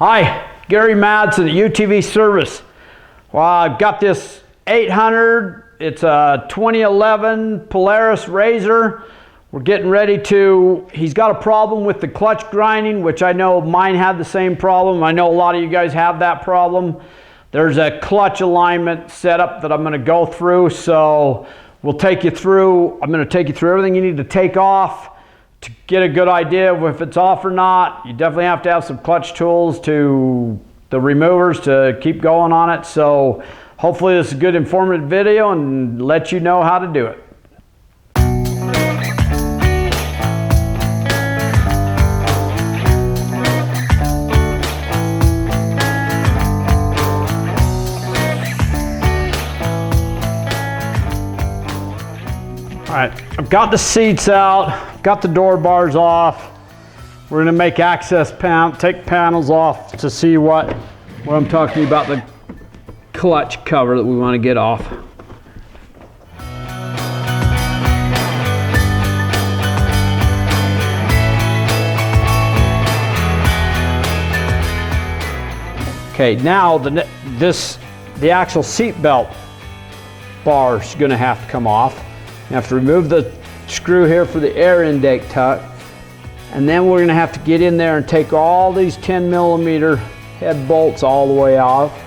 Hi, Gary Madsen at UTV Service. Well, I've got this 800, it's a 2011 Polaris Razor. We're getting ready to, he's got a problem with the clutch grinding, which I know mine had the same problem. I know a lot of you guys have that problem. There's a clutch alignment setup that I'm going to go through, so we'll take you through, I'm going to take you through everything you need to take off to get a good idea of if it's off or not. You definitely have to have some clutch tools to the removers to keep going on it. So hopefully this is a good informative video and let you know how to do it. All right, I've got the seats out, got the door bars off. We're gonna make take panels off to see what I'm talking about, the clutch cover that we wanna get off. Okay, now the actual seat belt bar is gonna have to come off. You have to remove the screw here for the air intake tuck, and then we're going to have to get in there and take all these 10mm head bolts all the way off,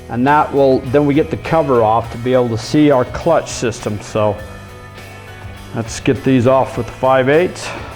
and then we get the cover off to be able to see our clutch system. So let's get these off with the 5/8.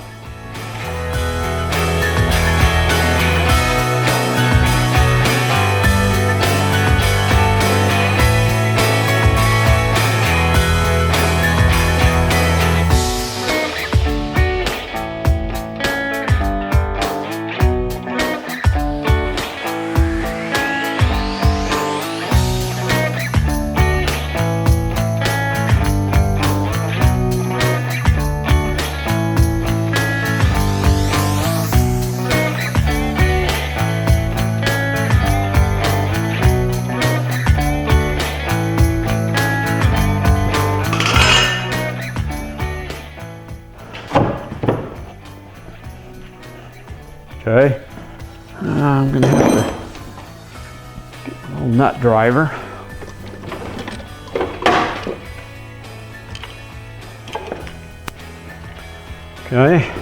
Okay, I'm gonna have to get a little nut driver. Okay,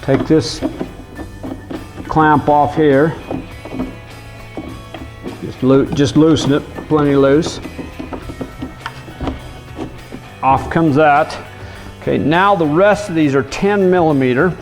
take this clamp off here. Just loosen it, plenty loose. Off comes that. Okay, now the rest of these are 10mm.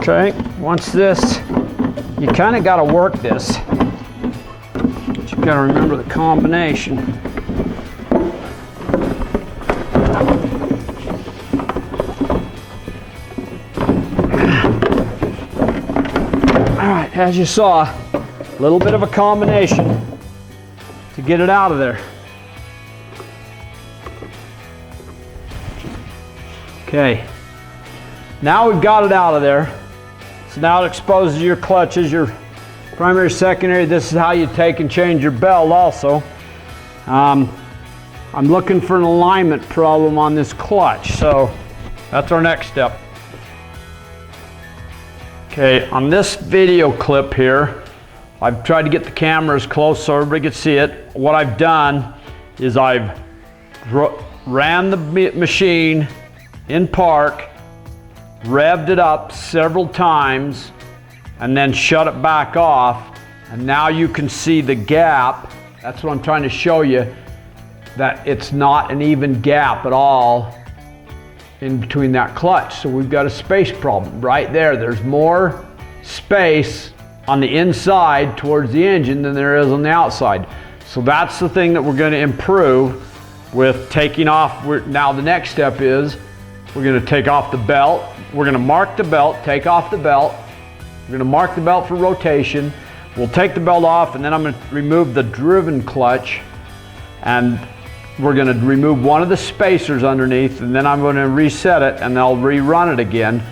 Okay, once this, you kind of got to work this. But you got to remember the combination. All right, as you saw, a little bit of a combination to get it out of there. Okay, now we've got it out of there. So now it exposes your clutches, your primary, secondary. This is how you take and change your belt also. I'm looking for an alignment problem on this clutch, so that's our next step. Okay, on this video clip here, I've tried to get the camera as close so everybody can see it. What I've done is I've ran the machine in park, revved it up several times, and then shut it back off, and now you can see the gap. That's what I'm trying to show you, that it's not an even gap at all in between that clutch. So we've got a space problem right there. There's more space on the inside towards the engine than there is on the outside. So that's the thing that we're going to improve with taking off. Now the next step is we're going to take off the belt. We're going to mark the belt, take off the belt. We're going to mark the belt for rotation. We'll take the belt off, and then I'm going to remove the driven clutch, and we're going to remove one of the spacers underneath, and then I'm going to reset it, and I'll rerun it again.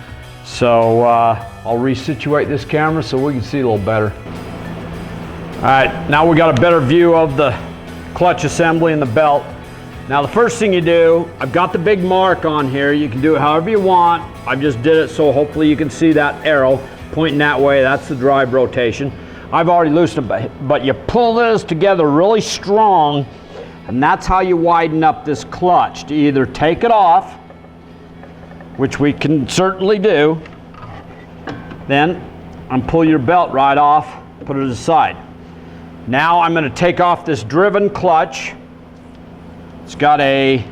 So I'll resituate this camera so we can see a little better. All right, now we got a better view of the clutch assembly and the belt. Now the first thing you do, I've got the big mark on here. You can do it however you want. I just did it so hopefully you can see that arrow pointing that way. That's the drive rotation. I've already loosened it, but you pull this together really strong, and that's how you widen up this clutch. To either take it off, which we can certainly do, then pull your belt right off, put it aside. Now I'm going to take off this driven clutch. It's got a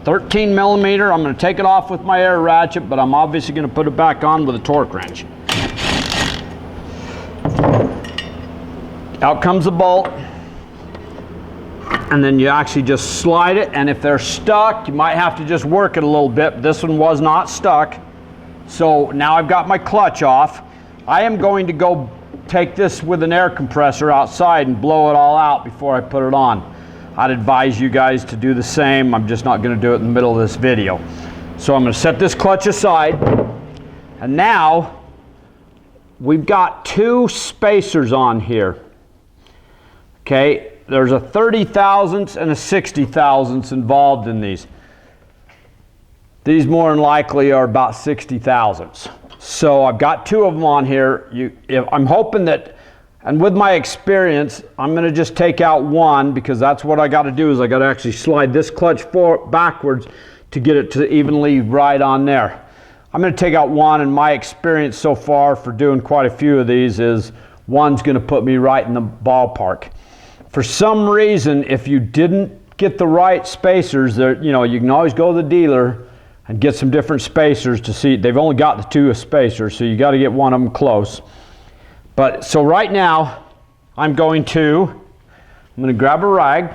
13 millimeter. I'm going to take it off with my air ratchet, but I'm obviously going to put it back on with a torque wrench. Out comes the bolt, and then you actually just slide it, and if they're stuck, you might have to just work it a little bit. This one was not stuck. So now I've got my clutch off. I am going to go take this with an air compressor outside and blow it all out before I put it on. I'd advise you guys to do the same. I'm just not going to do it in the middle of this video. So I'm going to set this clutch aside, and now we've got two spacers on here. Okay, there's a 30 thousandths and a 60 thousandths involved in these. These more than likely are about 60 thousandths. So I've got two of them on here. I'm hoping that, and with my experience, I'm going to just take out one, because that's what I got to do, is I got to actually slide this clutch backwards to get it to evenly right on there. I'm going to take out one, and my experience so far for doing quite a few of these is one's going to put me right in the ballpark. For some reason, if you didn't get the right spacers, you can always go to the dealer and get some different spacers to see. They've only got the two spacers, so you got to get one of them close. But so right now, I'm going to grab a rag.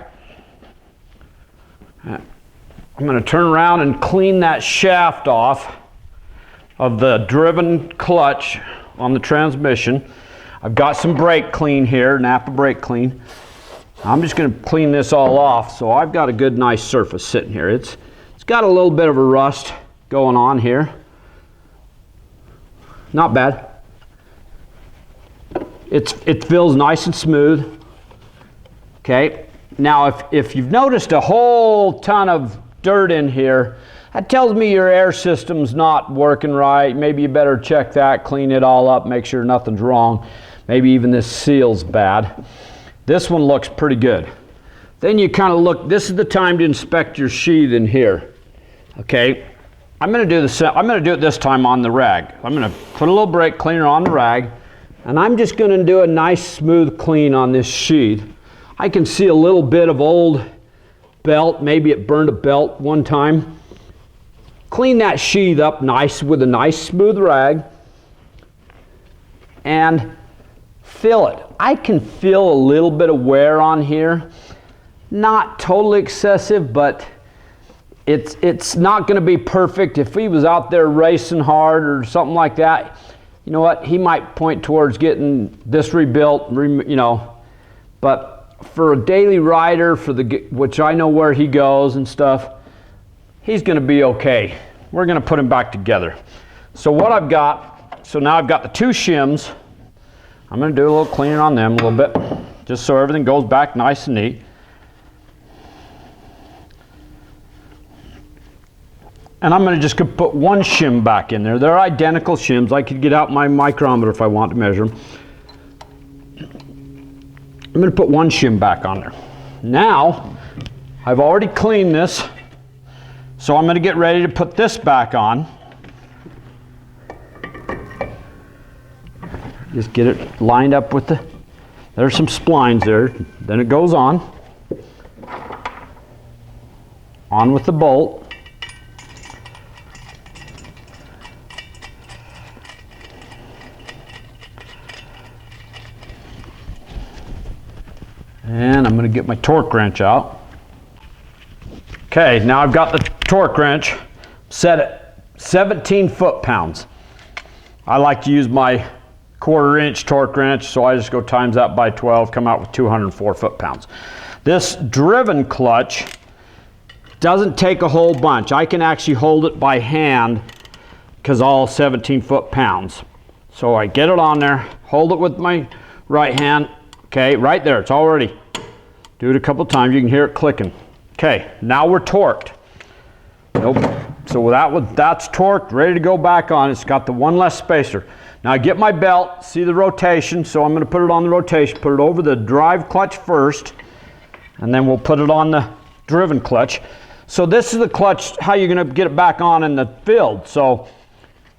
I'm going to turn around and clean that shaft off of the driven clutch on the transmission. I've got some brake clean here, Napa brake clean. I'm just going to clean this all off. So I've got a good nice surface sitting here. It's got a little bit of a rust going on here. Not bad. It feels nice and smooth. Okay. Now if you've noticed a whole ton of dirt in here, that tells me your air system's not working right. Maybe you better check that, clean it all up, make sure nothing's wrong. Maybe even this seal's bad. This one looks pretty good. Then you kind of look, this is the time to inspect your sheath in here. Okay, I'm going to do it this time on the rag. I'm going to put a little brake cleaner on the rag, and I'm just going to do a nice smooth clean on this sheath. I can see a little bit of old belt, maybe it burned a belt one time. Clean that sheath up nice with a nice smooth rag, and feel it. I can feel a little bit of wear on here. Not totally excessive, but it's not going to be perfect. If he was out there racing hard or something like that, you know what, he might point towards getting this rebuilt, but for a daily rider, which I know where he goes and stuff, he's going to be okay. We're going to put him back together. So what I've got, so now I've got the two shims. I'm going to do a little cleaning on them a little bit, just so everything goes back nice and neat. And I'm going to just put one shim back in there. They're identical shims. I could get out my micrometer if I want to measure them. I'm going to put one shim back on there. Now, I've already cleaned this, so I'm going to get ready to put this back on. Just get it lined up with there's some splines there. Then it goes on with the bolt. And I'm going to get my torque wrench out. Okay, now I've got the torque wrench set at 17 foot-pounds. I like to use my 1/4 inch torque wrench, so I just go times that by 12, come out with 204 foot-pounds. This driven clutch doesn't take a whole bunch. I can actually hold it by hand because all 17 foot-pounds. So I get it on there, hold it with my right hand. Okay, right there, it's already. Do it a couple times, you can hear it clicking. Okay, now we're torqued. Nope. So that's torqued, ready to go back on. It's got the one less spacer. Now I get my belt, see the rotation, so I'm going to put it on the rotation, put it over the drive clutch first, and then we'll put it on the driven clutch. So this is the clutch, how you're going to get it back on in the field. So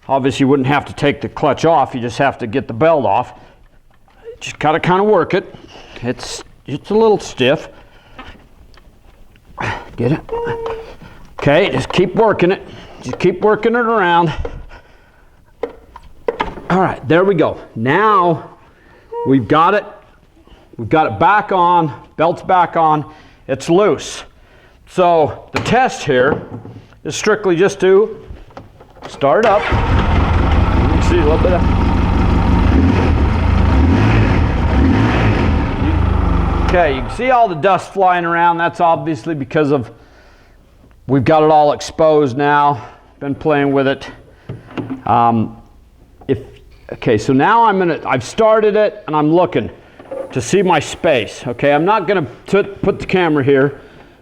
obviously you wouldn't have to take the clutch off, you just have to get the belt off. Just got to kind of work it. It's a little stiff. Get it? Okay, just keep working it. Just keep working it around. All right, there we go. Now we've got it. We've got it back on. Belt's back on. It's loose. So the test here is strictly just to start up. You can see a little bit of. Okay, you can see all the dust flying around. That's obviously because of we've got it all exposed now. Been playing with it. Okay, so now I've started it and I'm looking to see my space. Okay, I'm not gonna put the camera here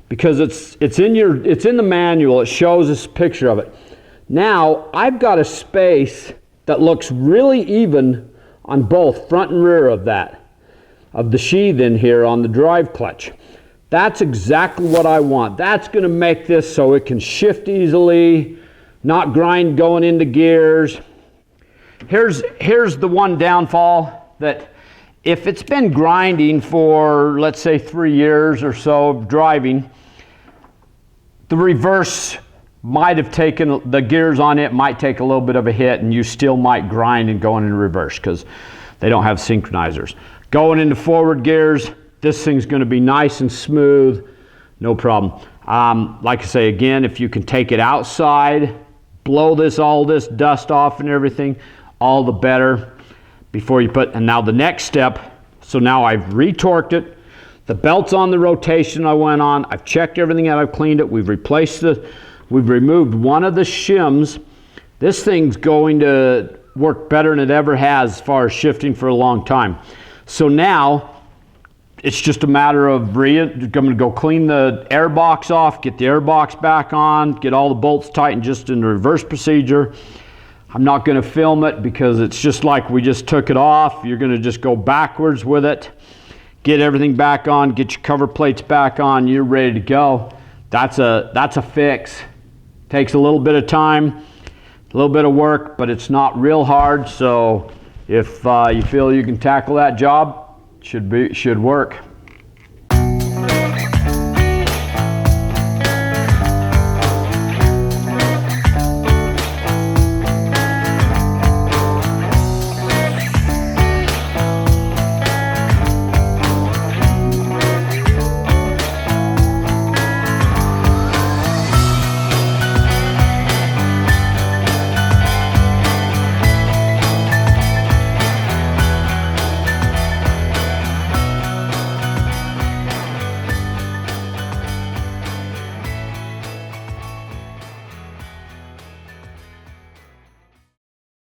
because it's in the manual. It shows this picture of it. Now I've got a space that looks really even on both front and rear of the sheath in here on the drive clutch. That's exactly what I want. That's going to make this so it can shift easily, not grind going into gears. Here's the one downfall, that if it's been grinding for, let's say, 3 years or so of driving, the reverse might have taken, the gears on it might take a little bit of a hit, and you still might grind and going into reverse because they don't have synchronizers. Going into forward gears, this thing's going to be nice and smooth, no problem. Like I say, again, if you can take it outside, blow all this dust off and everything, all the better before you put. And now the next step, so now I've retorqued it, the belt's on the rotation I went on, I've checked everything out, I've cleaned it, we've removed one of the shims. This thing's going to work better than it ever has as far as shifting for a long time. So now it's just a matter of I'm going to go clean the air box off, get the air box back on, get all the bolts tightened just in the reverse procedure. I'm not going to film it because it's just like we just took it off. You're going to just go backwards with it, get everything back on, get your cover plates back on, you're ready to go. That's a fix. Takes a little bit of time, a little bit of work, but it's not real hard. So if you feel you can tackle that job, should work.